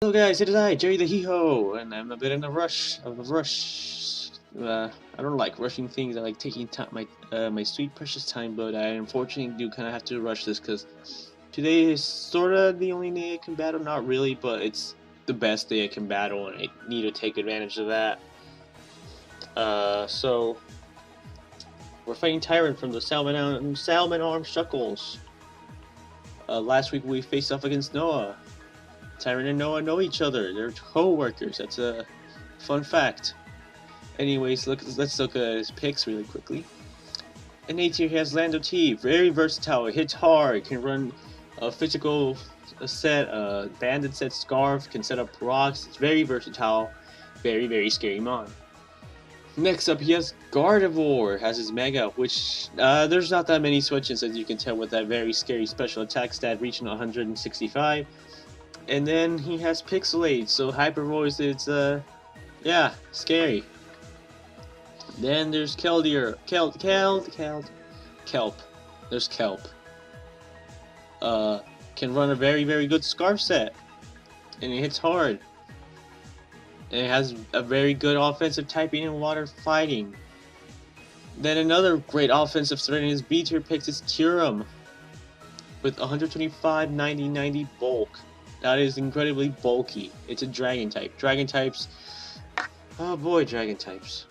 Hello guys, it is I, Jerry the Hee-Ho, and I'm a bit in a rush. I don't like rushing things. I like taking time, my sweet precious time, but I unfortunately do kind of have to rush this because today is sorta the only day I can battle. Not really, but it's the best day I can battle, and I need to take advantage of that. So we're fighting Tyrant from the Salmon Arm Shuckles. Last week we faced off against Noah. Tyrant and Noah know each other. They're co-workers. That's a fun fact. Anyways, let's look at his picks really quickly. In A tier, he has Lando T. Very versatile. Hits hard. Can run a physical set, a bandit set, Scarf. Can set up rocks. It's very versatile. Very scary mon. Next up, he has Gardevoir. Has his Mega, which there's not that many switches as you can tell with that very scary special attack stat reaching 165. And then he has Pixelate, so Hyper Voice, it's yeah, scary. Then there's Kelp. There's Kelp. Can run a very good Scarf set, and it hits hard. And it has a very good offensive typing in water fighting. Then another great offensive threat in his B tier picks is Turum, with 125, 90, 90 bulk. That is incredibly bulky. It's a dragon type. Dragon types. Oh boy, dragon types.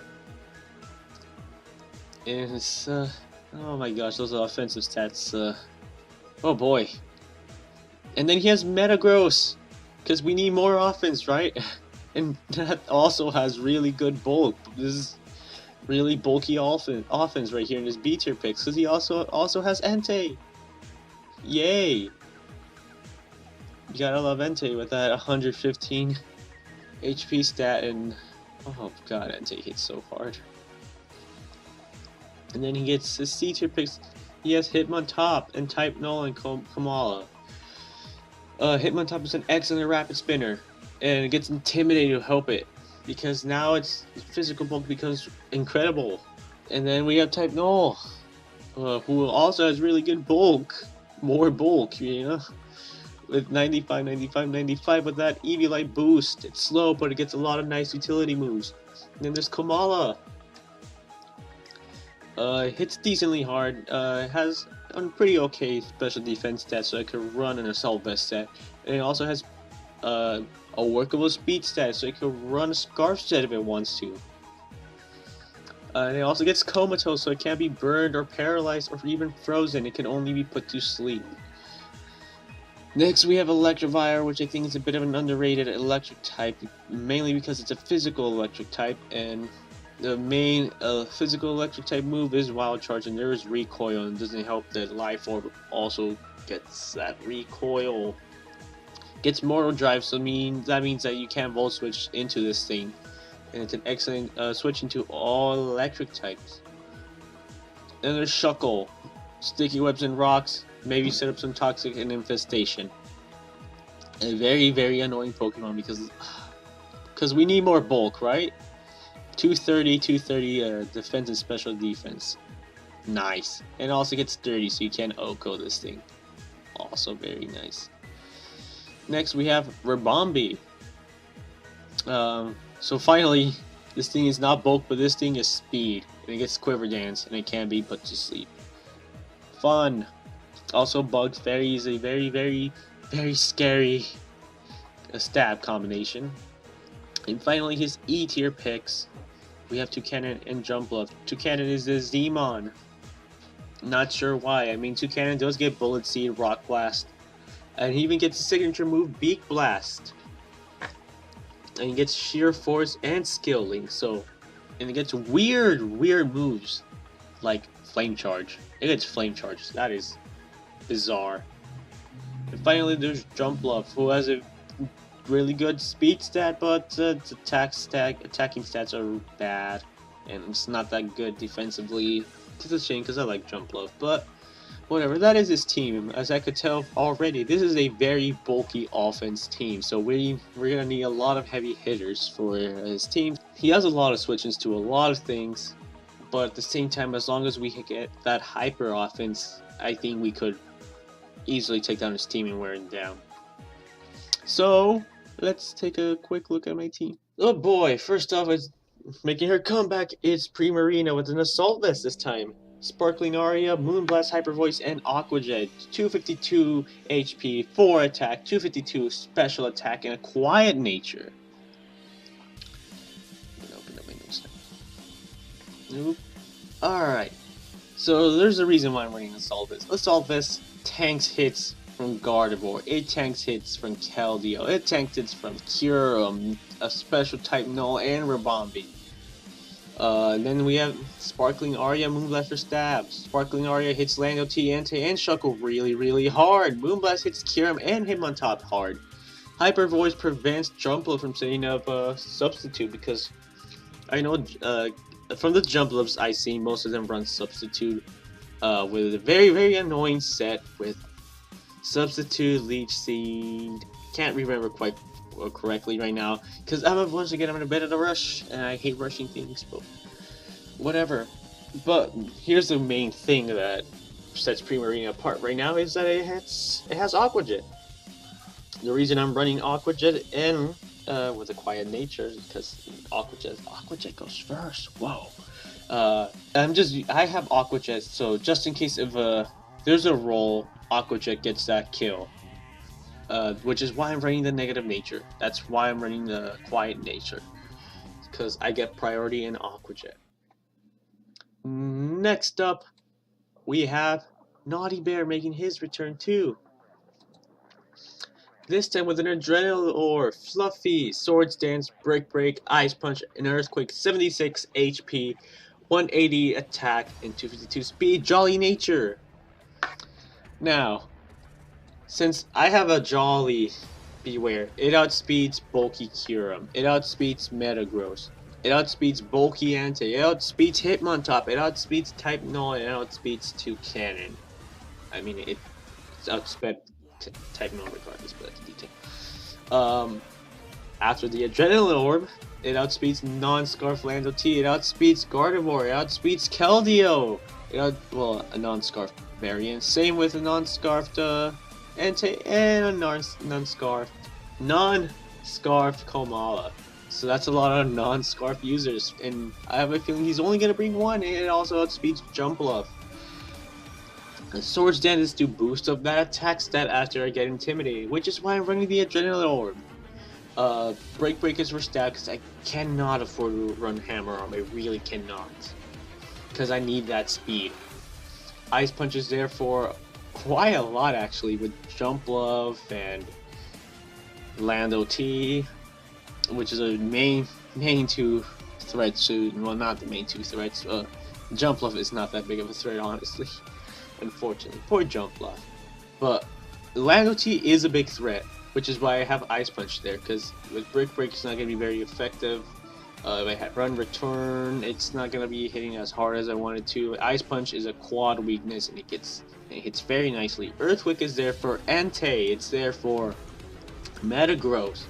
And it's, oh my gosh, those are offensive stats. Oh boy. And then he has Metagross, because we need more offense, right? And that also has really good bulk. This is really bulky offense right here in his B tier picks, because he also has Entei. Yay! You gotta love Entei with that 115 HP stat, and oh god, Entei hits so hard. And then he gets his C tier picks. He has Hitmontop and Type Null and Kamala. Hitmontop is an excellent rapid spinner, and it gets Intimidated to help it, because now its physical bulk becomes incredible. And then we have Type Null, who also has really good bulk, more bulk, you know? With 95, 95, 95 with that Eevee-like boost. It's slow, but it gets a lot of nice utility moves. And then there's Kamala. Hits decently hard. Has a pretty okay special defense stat, so it can run an assault vest set. And it also has a workable speed stat, so it can run a scarf set if it wants to. And it also gets comatose, so it can't be burned or paralyzed or even frozen. It can only be put to sleep. Next we have Electivire, which I think is a bit of an underrated electric type, mainly because it's a physical electric type, and the main physical electric type move is Wild Charge, and there is Recoil, and it doesn't help that Life Orb also gets that Recoil. Gets Mortal Drive, so that means that you can't Volt Switch into this thing, and it's an excellent switch into all electric types. Then there's Shuckle. Sticky Webs and Rocks, maybe set up some Toxic and Infestation. A very annoying Pokemon because we need more bulk, right? 230 defense and special defense. Nice. And also gets 30, so you can OHKO this thing. Also very nice. Next we have Rabombi. So finally, this thing is not bulk, but this thing is speed. And it gets Quiver Dance, and it can be put to sleep. Fun. Also bugs very easily, very scary stab combination. And finally his E tier picks. We have Toucannon and Jumpluff. Toucannon is the Zmon. Not sure why. I mean, Toucannon does get Bullet Seed, Rock Blast, and he even gets a signature move, Beak Blast. And he gets Sheer Force and Skill Link, and it gets weird moves like Flame Charge. It gets Flame Charge. That is bizarre. And finally there's Jumpluff, who has a really good speed stat, but its attacking stats are bad, and it's not that good defensively. It's a shame because I like Jumpluff, but whatever. That is his team. As I could tell already, this is a very bulky offense team, so we're gonna need a lot of heavy hitters for his team. He has a lot of switches to a lot of things, but at the same time, as long as we get that hyper offense, I think we could easily take down his team and wear him down. So let's take a quick look at my team. Oh boy, first off, it's making her comeback. It's Primarina with an Assault Vest this time. Sparkling Aria, Moonblast, Hyper Voice, and Aqua Jet. 252 HP, 4 attack, 252 special attack, and a quiet nature. Open up my notes now. Nope. Alright. So there's a reason why I'm running Assault Vest. Assault Vest tanks hits from Gardevoir, it tanks hits from Keldeo, it tanks hits from Kyurem, a special type Null, and Ribombee. Then we have Sparkling Aria, Moonblast for stab. Sparkling Aria hits Lando, Entei, and Shuckle really hard. Moonblast hits Kyurem and Hitmontop hard. Hyper Voice prevents Jumpluff from setting up a substitute because I know from the Jumpluffs I see most of them run substitute with a very annoying set with Substitute, Leech Seed. Can't remember quite correctly right now because once again I'm in a bit of a rush and I hate rushing things, but whatever. But here's the main thing that sets Primarina apart right now is that it has Aqua Jet. The reason I'm running Aqua Jet and with a quiet nature is because Aqua Jet goes first. Whoa. I have Aqua Jet, so just in case if there's a roll, Aqua Jet gets that kill. Which is why I'm running the negative nature. That's why I'm running the quiet nature. Because I get priority in Aqua Jet. Next up, we have Naughty Bear making his return too. This time with an Adrenaline Ore, Fluffy, Swords Dance, Brick Break, Ice Punch, and Earthquake, 76 HP, 180 attack, and 252 speed, Jolly Nature. Now, since I have a Jolly Beware, it outspeeds Bulky Kyurem, it outspeeds Metagross, it outspeeds Bulky Entei, it outspeeds Hitmontop, it outspeeds Type Null, and it outspeeds Toucannon. I mean, it's outsped Type Null regardless, but that's a detail. After the Adrenaline Orb, it outspeeds Non-Scarf Lando T, it outspeeds Gardevoir, it outspeeds Keldeo, a Non-Scarf variant, same with a Non-Scarfed Entei and a non-scarf Komala. So that's a lot of non-scarf users, and I have a feeling he's only gonna bring one, and it also outspeeds Jumpluff. The Swords Dance is to boost up that attack stat after I get intimidated, which is why I'm running the Adrenaline Orb. Break Break is for stab because I cannot afford to run Hammer Arm. I really cannot, because I need that speed. Ice Punch is there for quite a lot actually, with Jumpluff and Lando T, which is a main two threats. Well, not the main two threats. Jumpluff is not that big of a threat, honestly. Unfortunately, poor Jumpluff. But Lando T is a big threat, which is why I have Ice Punch there. Because with Brick Break, it's not going to be very effective. If I had Run Return, it's not going to be hitting as hard as I wanted to. Ice Punch is a quad weakness, and it hits very nicely. Earthquake is there for Entei, it's there for Metagross.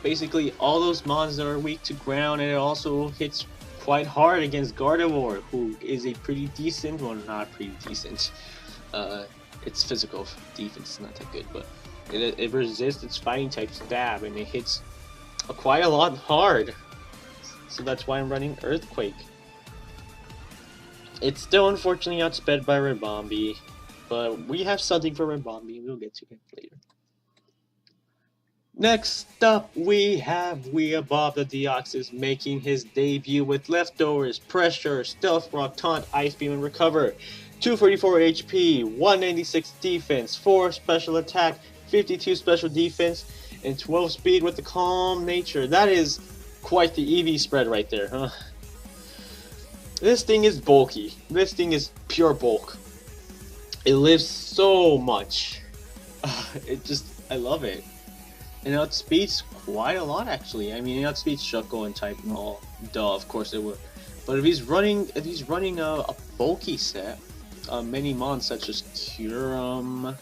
Basically all those mons that are weak to ground, and it also hits quite hard against Gardevoir, who is a pretty decent, well, not pretty decent. Its physical defense is not that good, but it resists its fighting type stab, and it hits quite a lot hard. So that's why I'm running Earthquake. It's still unfortunately outsped by Ribombee, but we have something for Ribombee, we'll get to it later. Next up, we have Bob the Deoxys making his debut with Leftovers, Pressure, Stealth Rock, Taunt, Ice Beam, and Recover. 244 HP, 196 defense, 4 special attack, 52 special defense, and 12 speed with the Calm Nature. That is quite the EV spread right there, huh? This thing is bulky. This thing is pure bulk. It lives so much. I love it. And it outspeeds quite a lot, actually. I mean, it outspeeds Shuckle and Type Null. Duh, of course it would. But if he's running a bulky set, many mons such as Kyurem.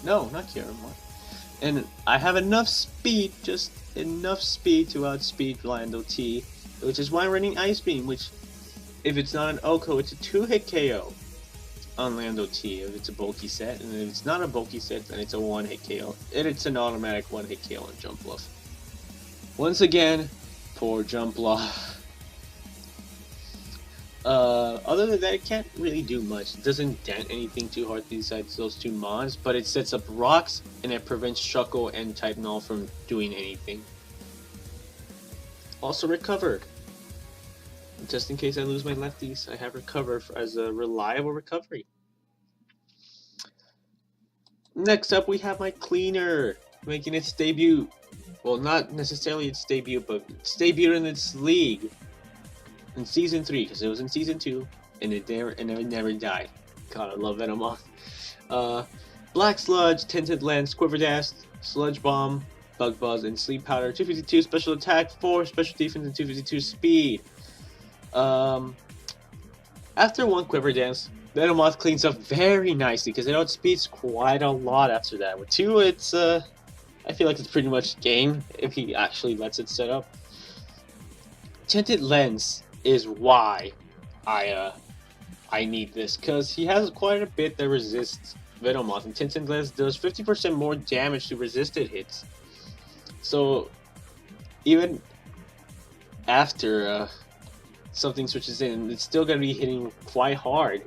No, not Kyurem. And I have enough speed, just enough speed to outspeed Lando T, which is why I'm running Ice Beam, which, if it's not an OHKO, it's a 2-hit KO. on Lando T if it's a bulky set, and if it's not a bulky set, then it's a one-hit KO. And it's an automatic one-hit KO on Jump Bluff. Once again, poor Jump Bluff. Other than that, it can't really do much. It doesn't dent anything too hard besides those two mons, but it sets up rocks, and it prevents Shuckle and Type Null from doing anything. Also recover. Just in case I lose my lefties, I have recover as a reliable recovery. Next up, we have my Cleaner, making its debut. Well, not necessarily its debut, but its debut in its league. In Season 3, because it was in Season 2, and it never died. God, I love Venomoth. Black Sludge, Tinted Lens, Quiver Dash, Sludge Bomb, Bug Buzz, and Sleep Powder. 252 special attack, 4 special defense, and 252 speed. After one Quiver Dance, Venomoth cleans up very nicely because it outspeeds quite a lot after that. With 2, it's I feel like it's pretty much game if he actually lets it set up. Tinted Lens is why I need this, because he has quite a bit that resists Venomoth, and Tinted Lens does 50% more damage to resisted hits. So even after something switches in, it's still going to be hitting quite hard.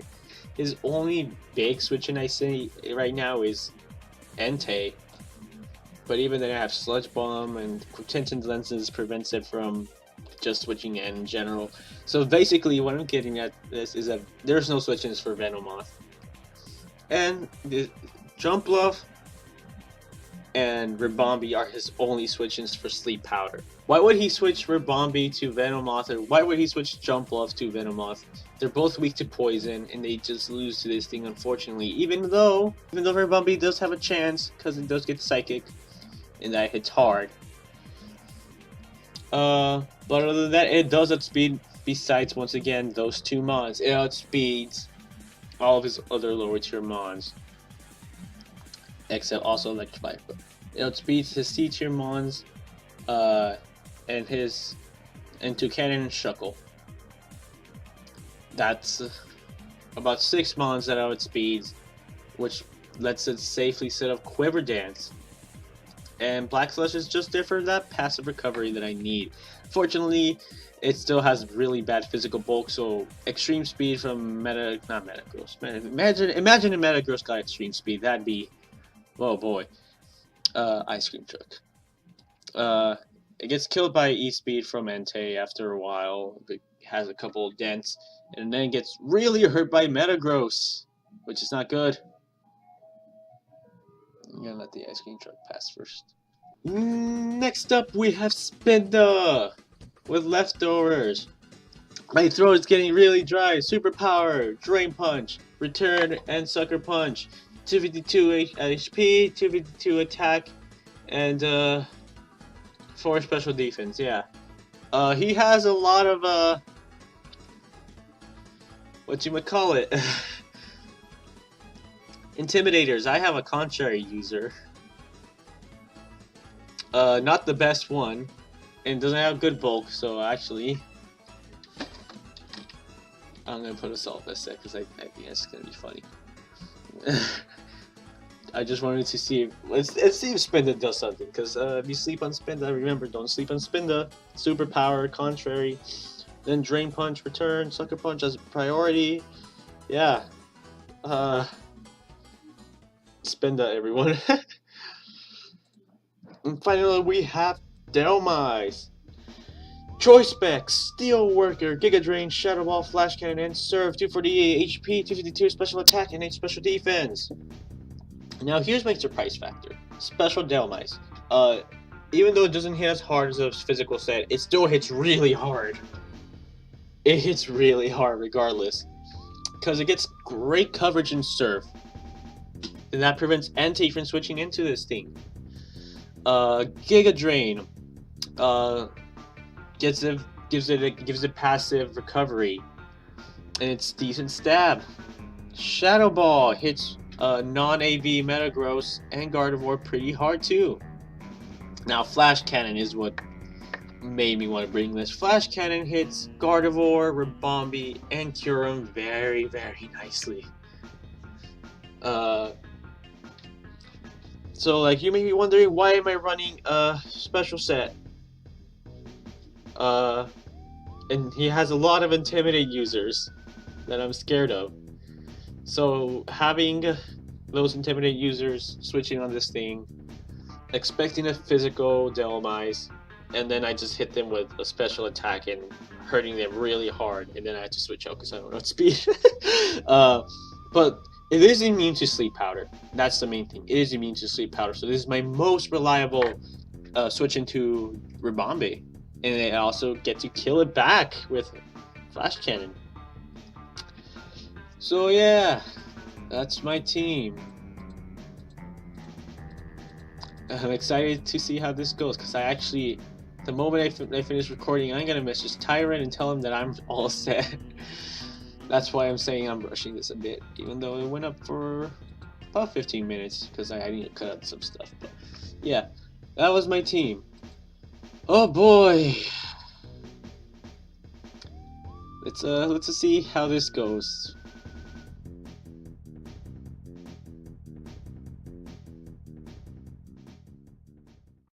His only big switch in I say right now is Entei, but even then I have Sludge Bomb, and Tinted Lenses prevents it from just switching in general. So basically what I'm getting at this is that there's no switch-ins for Venomoth. And the Jump Bluff and Ribombee are his only switch-ins for Sleep Powder. Why would he switch Ribombee to Venomoth, or why would he switch Jump Bluff to Venomoth? They're both weak to poison, and they just lose to this thing, unfortunately. Even though Ribombee does have a chance, because it does get Psychic, and that hits hard. But other than that, it does outspeed, besides, once again, those two mons. It outspeeds all of his other lower tier mons. Except also Electrify. But it outspeeds his C tier mons, and Toucannon and Shuckle. That's about 6 mons that outspeeds, which lets it safely set up Quiver Dance. And Black Sludge is just there for that passive recovery that I need. Fortunately, it still has really bad physical bulk, so extreme speed from Metagross. Imagine if Metagross got extreme speed, that'd be, oh boy, Ice Cream Truck. It gets killed by E-Speed from Entei after a while. It has a couple of dents, and then gets really hurt by Metagross, which is not good. I'm gonna let the Ice Cream Truck pass first. Next up, we have Spinda with leftovers. My throat is getting really dry. Superpower, Drain Punch, Return, and Sucker Punch. 252 HP, 252 attack, and 4 special defense. Yeah. He has a lot of whatchamacallit. Intimidators. I have a contrary user. Not the best one, and doesn't have good bulk, so actually I'm gonna put Assault Vest set because I think it's gonna be funny. I just wanted to see if let's see if Spinda does something, because if you sleep on Spinda, remember, don't sleep on Spinda. Superpower, contrary, then Drain Punch, Return, Sucker Punch as a priority. Yeah. Spinda, everyone. And finally, we have Dhelmise. Choice Specs, Steel Worker, Giga Drain, Shadow Ball, Flash Cannon, and Serve. 248 HP, 252 special attack, and 8 special defense. Now here's my surprise factor. Special Dhelmise. Even though it doesn't hit as hard as a physical set, it still hits really hard. It hits really hard regardless, because it gets great coverage in Serve, and that prevents Entei from switching into this thing. Giga Drain gives it passive recovery, and it's decent stab. Shadow Ball hits non-AV Metagross and Gardevoir pretty hard too. Now Flash Cannon is what made me want to bring this. Flash Cannon hits Gardevoir, Ribombee, and Kyurem very, very nicely. So like you may be wondering, why am I running a special set? And he has a lot of Intimidate users that I'm scared of. So having those Intimidate users switching on this thing, expecting a physical demise, and then I just hit them with a special attack and hurting them really hard, and then I have to switch out because I don't know speed. But it is immune to sleep powder. That's the main thing. It is immune to sleep powder. So this is my most reliable switch into Ribambe. And I also get to kill it back with Flash Cannon. So yeah, that's my team. I'm excited to see how this goes, because I actually, the moment I finish recording, I'm gonna message Tyrant and tell him that I'm all set. That's why I'm saying I'm rushing this a bit, even though it went up for about 15 minutes, because I need to cut out some stuff. But yeah, that was my team. Oh boy. Let's see how this goes.